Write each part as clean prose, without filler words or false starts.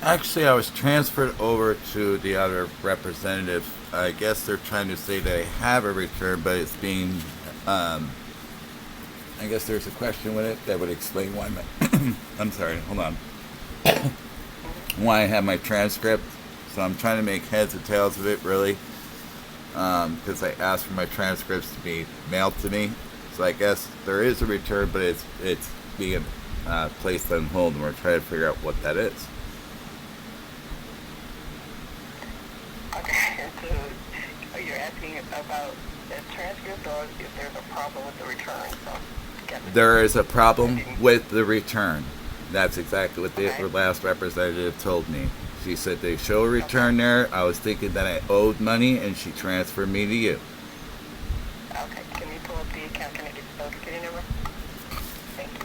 Actually, I was transferred over to the other representative. I guess they're trying to say that I have a return, but it's being. I guess there's a question with it that would explain why my. I'm sorry, hold on. Why I have my transcript. So I'm trying to make heads or tails of it, really. Because I asked for my transcripts to be mailed to me. So I guess there is a return, but it's being placed on hold, and we're trying to figure out what that is. Okay, so you're asking about the transcript or if there's a problem with the return? So, There is a problem with the return. That's exactly what the okay. last representative told me. She said they show a return there. I was thinking that I owed money, and she transferred me to you. Okay, can you pull up the account? Can I get the social security number? Thank you.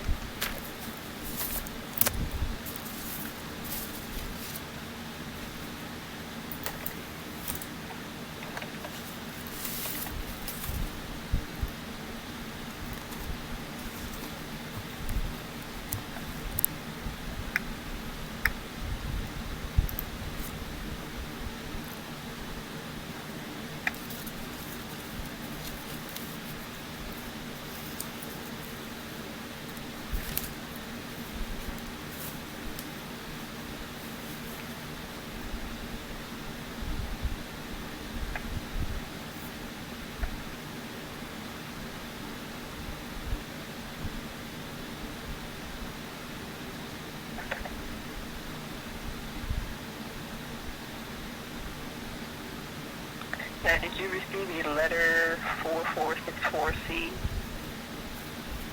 Now, did you receive a letter 4464C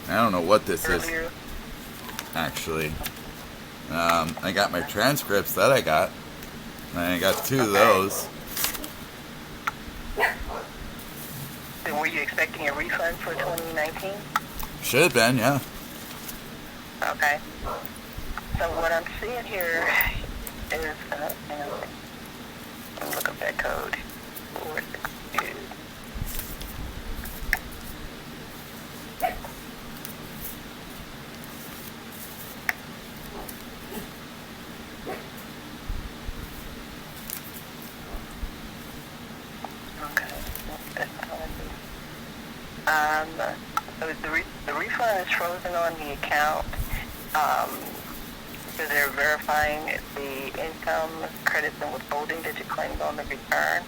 I don't know what this earlier? is, actually. I got my transcripts that I got. And I got two of those. Then were you expecting a refund for 2019? Should have been, yeah. Okay. So what I'm seeing here is, let me look up that code. 462. Okay. That's not what so the refund is frozen on the account. So they're verifying the income, credits, and withholding that you claimed on the return.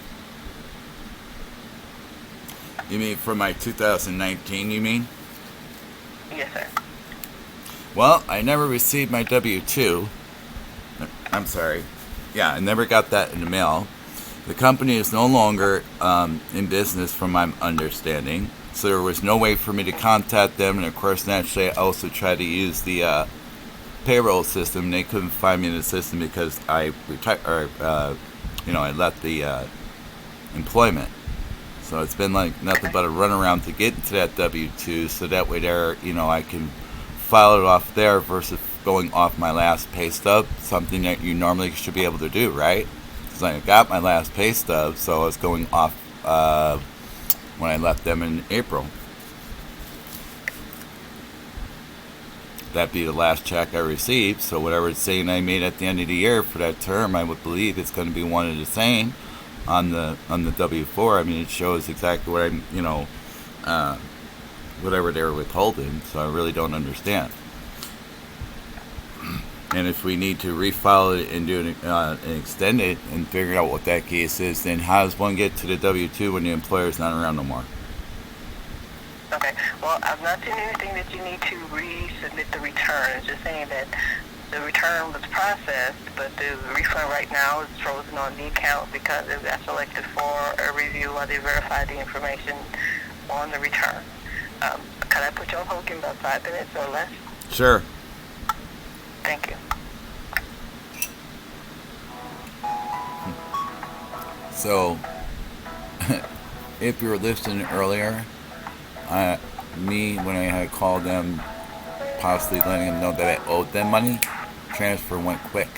You mean for my 2019, you mean? Yes, sir. Well, I never received my W-2. I'm sorry. Yeah, I never got that in the mail. The company is no longer in business from my understanding, so there was no way for me to contact them, and of course, naturally, I also tried to use the payroll system, and they couldn't find me in the system because I I left the employment. So it's been like nothing but a runaround to get into that W-2, so that way there, I can file it off there versus going off my last pay stub, something that you normally should be able to do, right? Because I got my last pay stub, so I was going off when I left them in April. That'd be the last check I received, so whatever it's saying I made at the end of the year for that term, I would believe it's going to be one and the same on the W-4. I mean, it shows exactly what I'm, whatever they were withholding, so I really don't understand. And if we need to refile it and do an extend it and figure out what that case is, then how does one get to the W-2 when the employer's not around no more? Okay. Well, I've not seen anything that you need to resubmit the return. It's just saying that the return was processed, but the refund right now is frozen on the account because it got selected for a review while they verify the information on the return. Can I put you on hold in about 5 minutes or less? Sure. Thank you. So, if you were listening earlier, when I had called them, possibly letting them know that I owed them money, transfer went quick.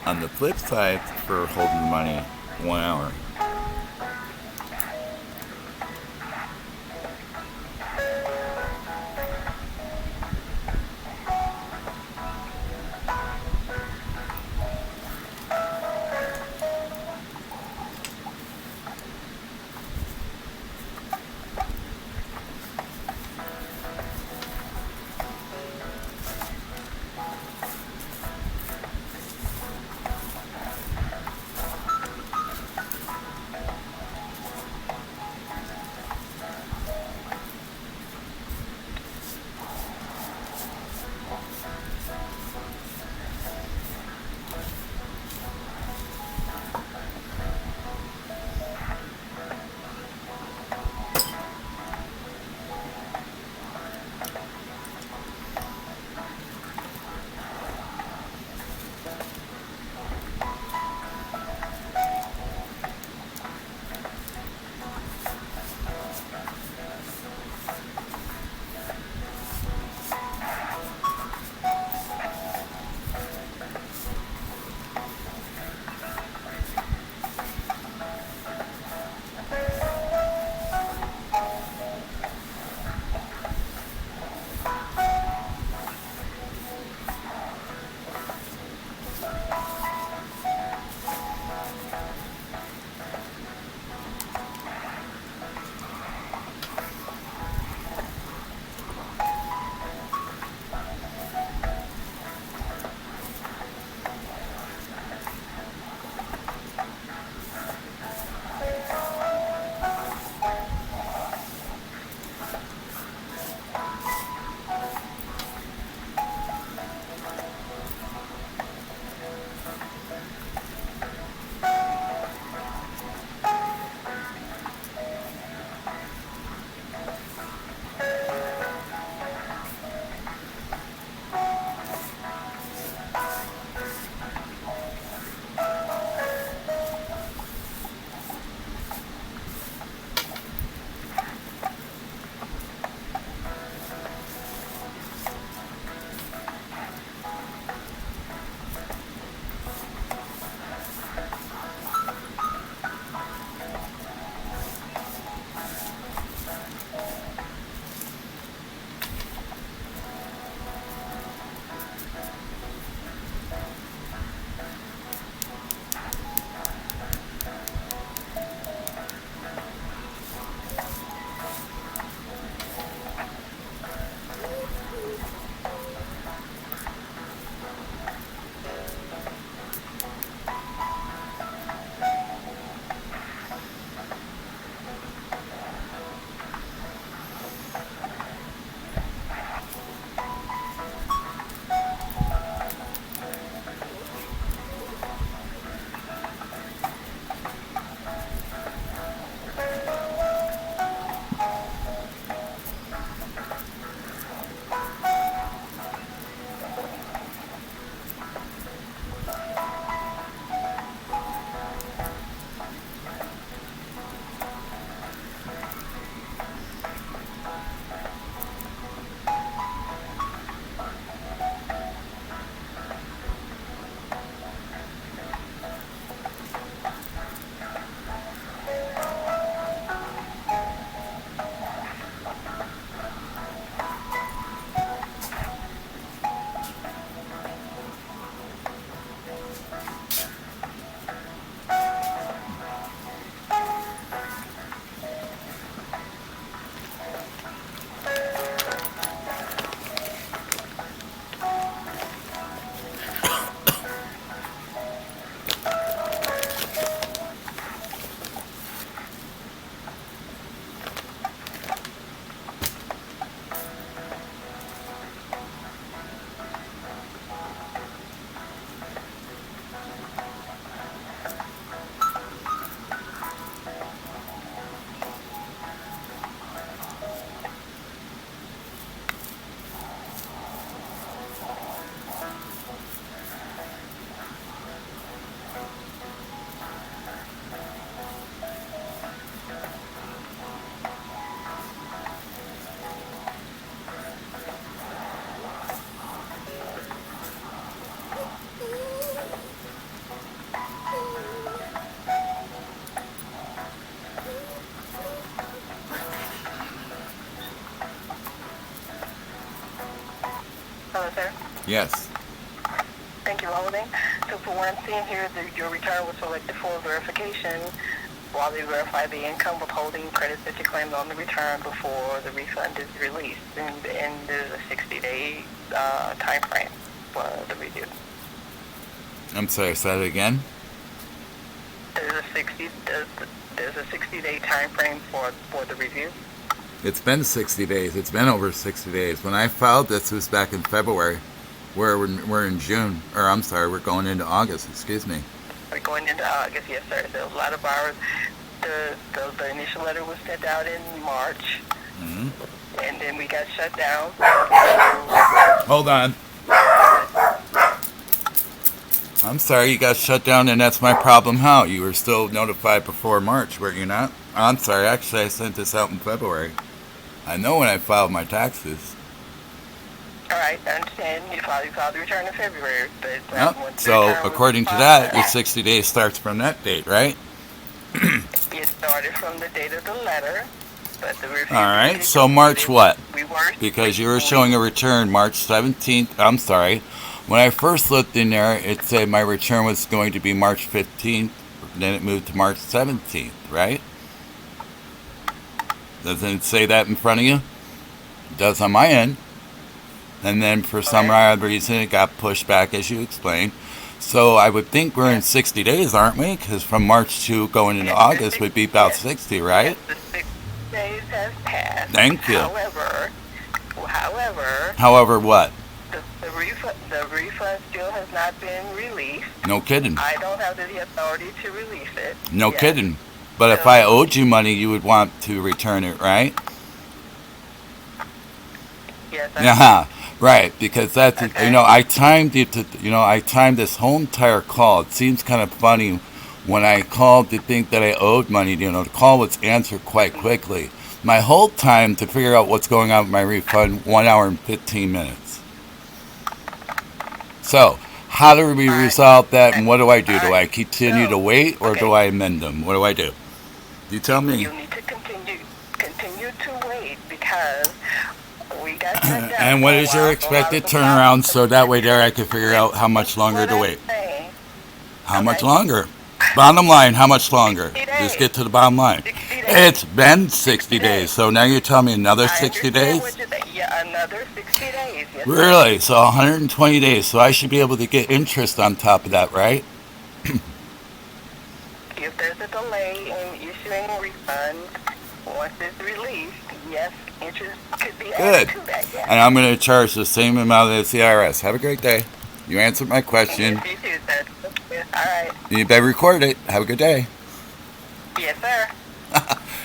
On the flip side, for holding money, 1 hour. Hello, sir. Yes. Thank you for holding. So for what I'm seeing here, your return was selected for verification while they verify the income withholding credits that you claimed on the return before the refund is released. And there's a 60-day time frame for the review. I'm sorry, say that again? There's a 60-day time frame for the review. It's been 60 days. It's been over 60 days. When I filed this, it was back in February. We're in June. Or I'm sorry, we're going into August. Excuse me. We're going into August, yes, sir. So a lot of ours, the initial letter was sent out in March. Mm-hmm. And then we got shut down. Hold on. I'm sorry you got shut down, and that's my problem. How? You were still notified before March, were you not? I'm sorry. Actually, I sent this out in February. I know when I filed my taxes. All right, I understand. You filed the return in February. But Yep. So, according to that, your 60 days starts from that date, right? It started from the date of the letter. But the review. All right. So, March what? We weren't. Because you were showing a return March 17th. I'm sorry. When I first looked in there, it said my return was going to be March 15th. Then it moved to March 17th, right? Doesn't it say that in front of you? It does on my end. And then for some odd reason, it got pushed back, as you explained. So I would think we're in 60 days, aren't we? Because from March to going into August would be about 60, right? Yes, the 6 days has passed. Thank you. However, what? The refund still has not been released. No kidding. I don't have the authority to release it. No kidding. But if I owed you money, you would want to return it, right? Yes. Yeah, right. Because that's I timed it to I timed this whole entire call. It seems kind of funny when I called to think that I owed money. The call was answered quite quickly. My whole time to figure out what's going on with my refund, 1 hour and 15 minutes. So, how do we resolve that, and what do I do? Do I continue to wait, or do I amend them? What do I do? You tell me. You need to continue to wait because we got shut down. And what is your expected turnaround, so that way there I can figure out how much longer to wait? How much longer? Bottom line, how much longer? Just get to the bottom line. It's been 60 days, so now you're telling me another 60 days? Yeah, another 60 days. Yes, really? So 120 days. So I should be able to get interest on top of that, right? If there's a delay in issuing a refund, once it's released, yes, interest could be added to that. Yes. And I'm going to charge the same amount as the IRS. Have a great day. You answered my question. Yes, you too, sir. All right. You better record it. Have a good day. Yes, sir.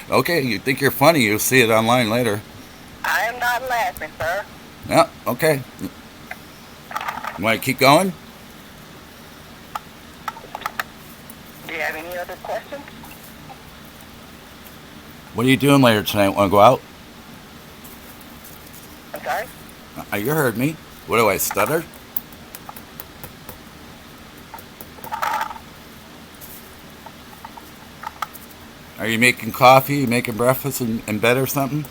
Okay, you think you're funny. You'll see it online later. I am not laughing, sir. Yeah, okay. Want to keep going? Do you have any other questions? What are you doing later tonight? Want to go out? I'm sorry? You heard me. What do I stutter? Are you making coffee? You making breakfast in bed or something?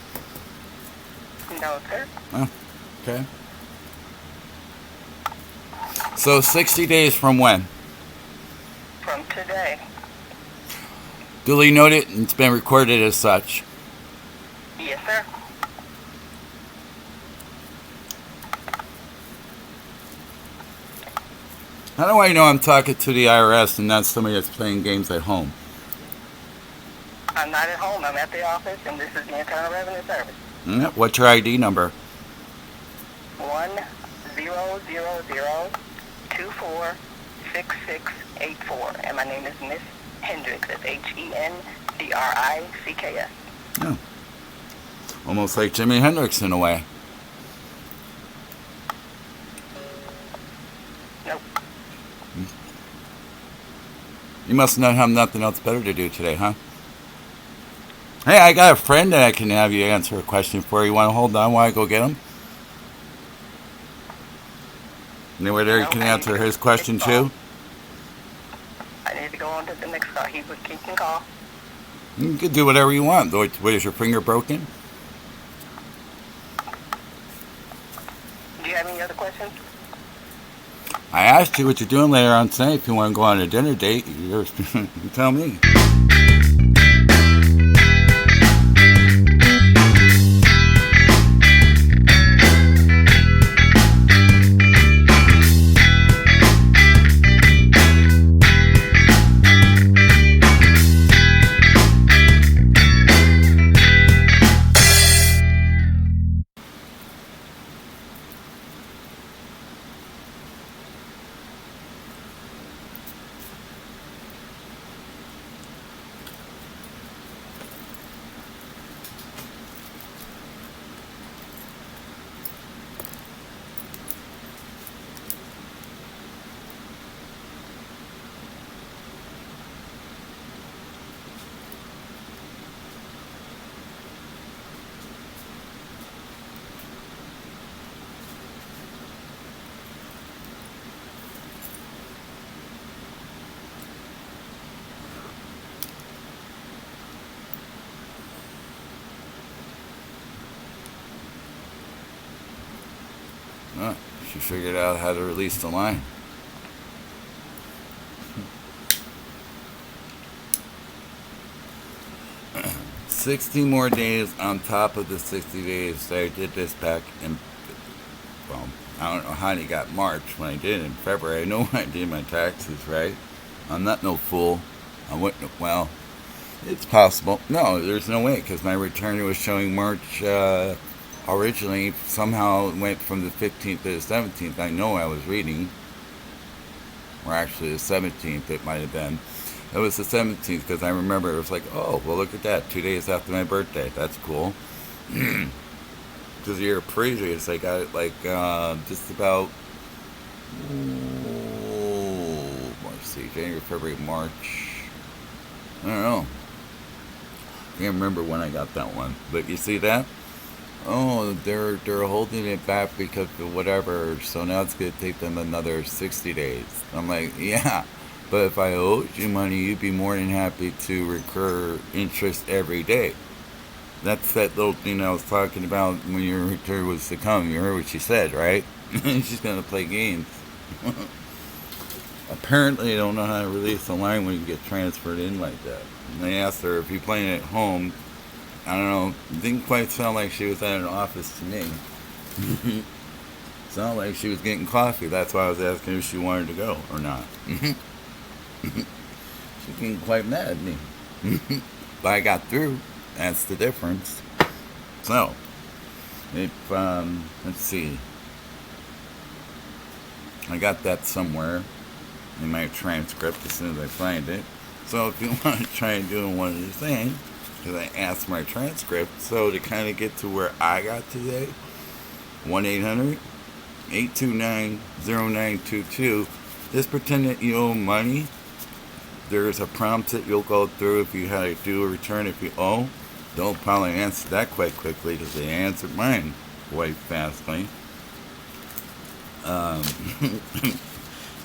No, sir. Oh, okay. So 60 days from when? From today. Duly noted, and it's been recorded as such. Yes, sir. How do I know I'm talking to the IRS and not somebody that's playing games at home? I'm not at home. I'm at the office, and this is the Internal Revenue Service. What's your ID number? 1000246684, and my name is Miss Hendricks. That's HENDRICKS. Oh. Almost like Jimi Hendrix in a way. Nope. You must not have nothing else better to do today, huh? Hey, I got a friend that I can have you answer a question for. You want to hold on while I go get him? Anyway, there you can answer his question too. I need to go on to the next call. He can call. You can do whatever you want. What, is your finger broken? Do you have any other questions? I asked you what you're doing later on tonight. If you want to go on a dinner date, you tell me. Oh, she figured out how to release the line. $60 more days on top of the 60 days that I did this back in, well, I don't know how I got March when I did it in February. I know when I did my taxes, right? I'm not no fool. I wouldn't, well, it's possible. No, there's no way, because my return was showing March, originally. Somehow it went from the 15th to the 17th. I know I was reading. Or actually the 17th it might have been. It was the 17th because I remember it was like, oh, well, look at that. 2 days after my birthday. That's cool. Because the year previous, I got it like just about, let's see, January, February, March. I don't know. Can't remember when I got that one. But you see that? Oh, they're holding it back because of whatever, so now it's going to take them another 60 days. I'm like, yeah, but if I owed you money, you'd be more than happy to recur interest every day. That's that little thing I was talking about when your return was to come. You heard what she said, right? She's going to play games. Apparently, I don't know how to release the line when you get transferred in like that. And they asked her, if you're playing at home, I don't know, it didn't quite sound like she was at an office to me. Sounded like she was getting coffee. That's why I was asking if she wanted to go or not. She's getting quite mad at me. But I got through. That's the difference. So, if, let's see. I got that somewhere in my transcript as soon as I find it. So if you want to try doing one of the things, because I asked my transcript, so to kind of get to where I got today, 1-800-829-0922, just pretend that you owe money. There's a prompt that you'll go through if you had to do a return if you owe. They'll probably answer that quite quickly because they answered mine quite fastly.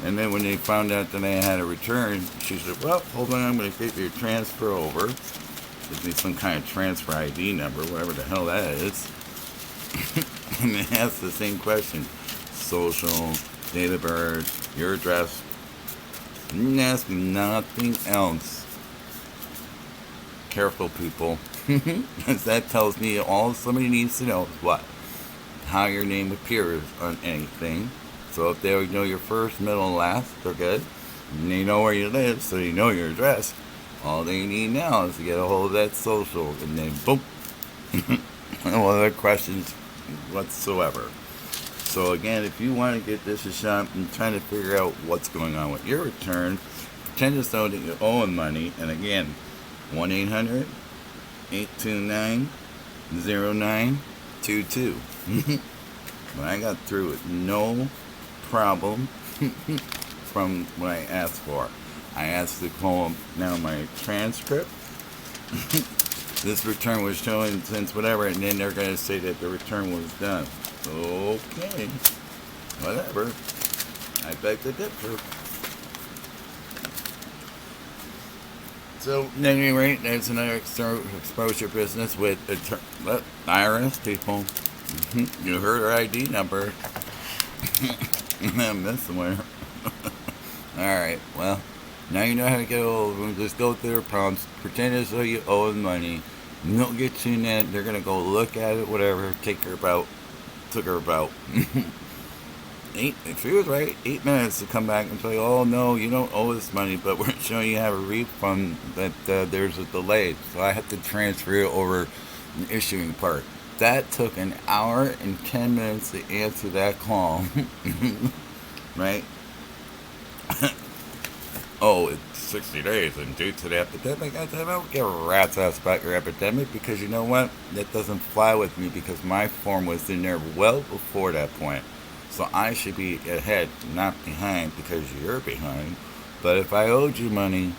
And then when they found out that I had a return, she said, well, hold on, I'm going to get your transfer over. Gives me some kind of transfer ID number, whatever the hell that is. And they ask the same question. Social, date of birth, your address. And ask me nothing else. Careful, people. Because that tells me all somebody needs to know is what? How your name appears on anything. So if they know your first, middle, and last, they're good. And they know where you live, so they know your address. All they need now is to get a hold of that social, and then boom. No other questions whatsoever. So again, if you want to get this a shot and trying to figure out what's going on with your return, pretend as though that you're owing money. And again, 1-800-829-0922. When I got through it, no problem from what I asked for. I asked to call now my transcript. This return was showing since whatever, and then they're going to say that the return was done. Okay, whatever. I beg to differ. So, at any rate, there's another exposure business with IRS people. You heard her ID number. I missed somewhere. Alright, well, now you know how to get hold of them. Just go through their prompts, pretend as though you owe them money. They'll get you in that. They're going to go look at it, whatever. Take her about. Took her about if she was right, 8 minutes to come back and say, oh no, you don't owe us money, but we're showing you have a refund that there's a delay. So I have to transfer it over the issuing part. That took an hour and 10 minutes to answer that call. Right? Oh, it's 60 days, and due to the epidemic, I don't give a rat's ass about your epidemic, because you know what? That doesn't fly with me, because my form was in there well before that point. So I should be ahead, not behind, because you're behind. But if I owed you money,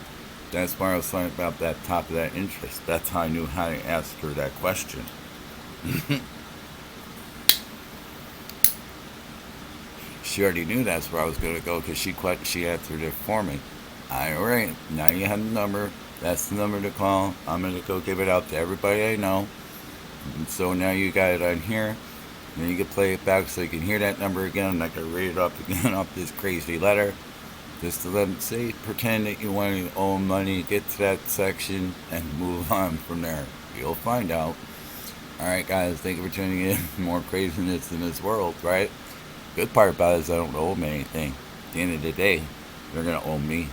that's why I was talking about that top of that interest. That's how I knew how to ask her that question. She already knew that's where I was going to go, because she answered it for me. Alright, now you have the number. That's the number to call. I'm going to go give it out to everybody I know. And so now you got it on here. And you can play it back so you can hear that number again. I'm not going to read it up again off this crazy letter. Just to let them say, pretend that you want to owe money, get to that section, and move on from there. You'll find out. Alright guys, thank you for tuning in. More craziness in this world, right? Good part about it is I don't owe them anything. At the end of the day, they're going to owe me.